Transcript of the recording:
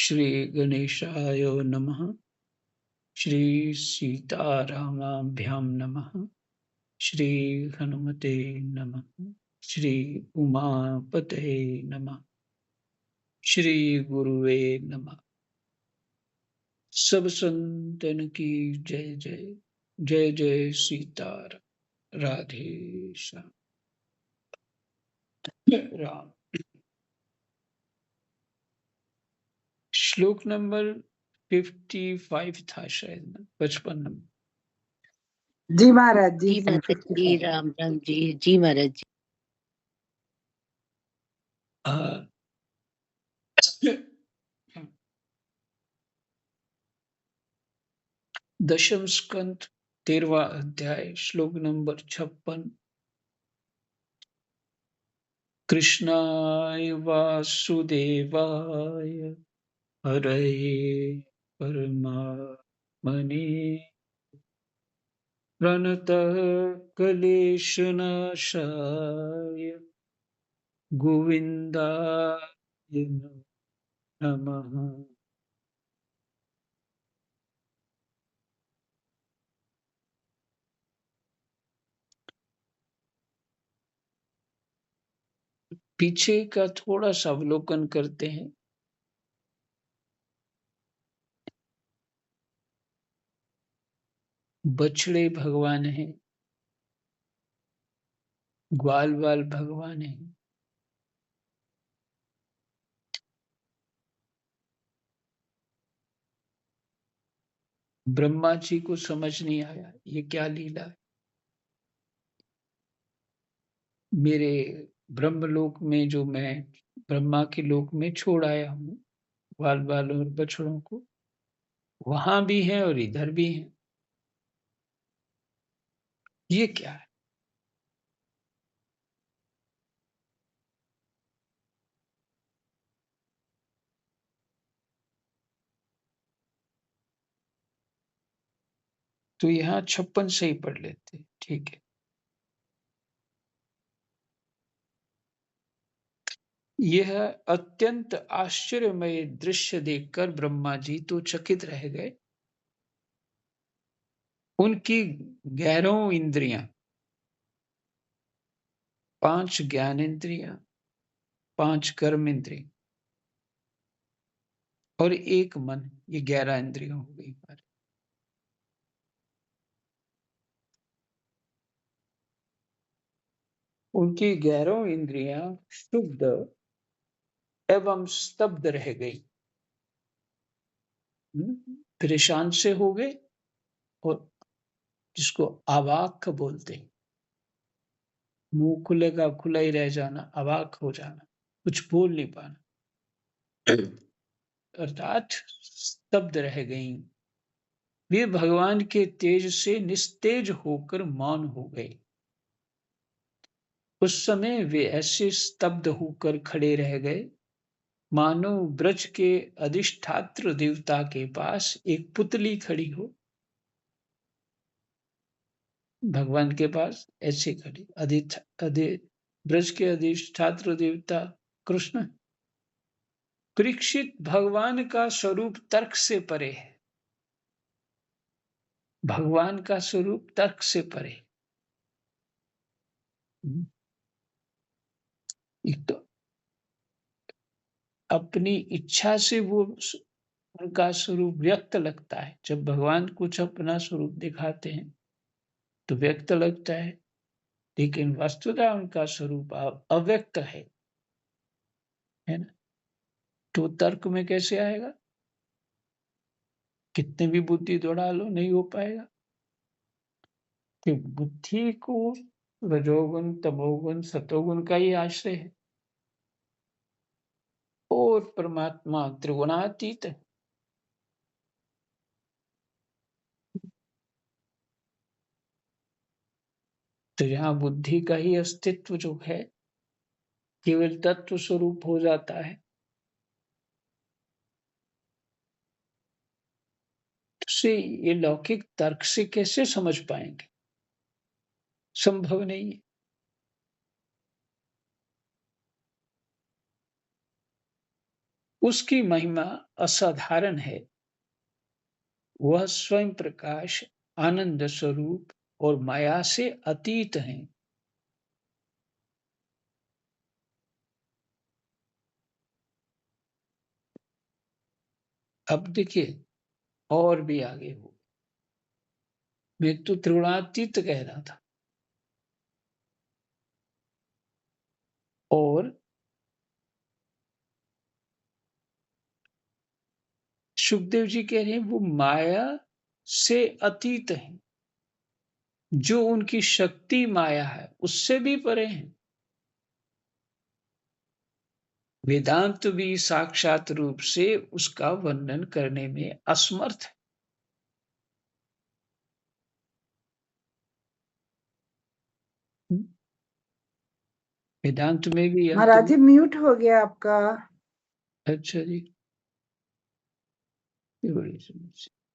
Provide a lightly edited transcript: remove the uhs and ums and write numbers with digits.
श्री गणेशाय नमः। श्री सीतारामाभ्यां नमः। श्री हनुमते नमः। श्री उमापते नमः। श्री गुरुवे नमः। सब संतन की जय जय। जय जय सीताराम। राधे श्याम। राम। श्लोक नंबर 55 था शायद, 55 नंबर। जी महाराज जी। जी माता जी, राम राम जी। जी महाराज जी। दशम स्कंद 13वां अध्याय श्लोक नंबर 56। कृष्णाय वासुदेवाय हरये परमात्मने प्रणतः क्लेशनाशाय गोविन्दाय नमः। पीछे का थोड़ा सा अवलोकन करते हैं। बछड़े भगवान हैं, ग्वाल बाल भगवान हैं। ब्रह्मा जी को समझ नहीं आया ये क्या लीला है। मेरे ब्रह्मलोक में जो मैं ब्रह्मा के लोक में छोड़ आया हूँ ग्वाल बाल और बछड़ों को, वहां भी है और इधर भी है। ये क्या है? तो यहाँ 56 से ही पढ़ लेते, ठीक है। यह अत्यंत आश्चर्यमय दृश्य देखकर ब्रह्मा जी तो चकित रह गए। उनकी 11 इंद्रियां, 5 ज्ञान इंद्रियां, 5 कर्म इंद्रियां और 1 मन, ये 11 इंद्रियां हो गई हमारी। उनकी 11 इंद्रियां शुद्ध एवं स्तब्ध रह गई। परेशान से हो गए और जिसको अवाक बोलते हैं, मुंह खुलेगा खुला ही रह जाना, अवाक हो जाना, कुछ बोल नहीं पाना, अर्थात स्तब्ध रह गई। वे भगवान के तेज से निस्तेज होकर मौन हो गए। उस समय वे ऐसे स्तब्ध होकर खड़े रह गए मानो ब्रज के अधिष्ठात्र देवता के पास एक पुतली खड़ी हो। भगवान के पास ऐसे खड़ी ब्रज के अधिष्ठात्र देवता कृष्ण। परीक्षित, भगवान का स्वरूप तर्क से परे है। भगवान का स्वरूप तर्क से परे। एक तो अपनी इच्छा से वो उनका स्वरूप व्यक्त लगता है। जब भगवान कुछ अपना स्वरूप दिखाते हैं तो व्यक्त लगता है, लेकिन वस्तुतः उनका स्वरूप अव्यक्त है ना। तो तर्क में कैसे आएगा? कितने भी बुद्धि दौड़ा लो, नहीं हो पाएगा। कि बुद्धि को रजोगुण, तमोगुण, सतोगुण का ही आश्रय है और परमात्मा त्रिगुणातीत है। तो यहाँ बुद्धि का ही अस्तित्व जो है केवल तत्व स्वरूप हो जाता है। तो से ये लौकिक तर्क से कैसे समझ पाएंगे? संभव नहीं है। उसकी महिमा असाधारण है। वह स्वयं प्रकाश, आनंद स्वरूप और माया से अतीत हैं। अब देखिए और भी आगे हो, मैं तो त्रिगुणातीत कह रहा था। और सुखदेव जी कह रहे हैं वो माया से अतीत हैं। जो उनकी शक्ति माया है उससे भी परे हैं। वेदांत भी साक्षात रूप से उसका वर्णन करने में असमर्थ है। वेदांत में भी अंत महाराज जी में म्यूट हो गया आपका। अच्छा जी, ये बड़ी समस्या।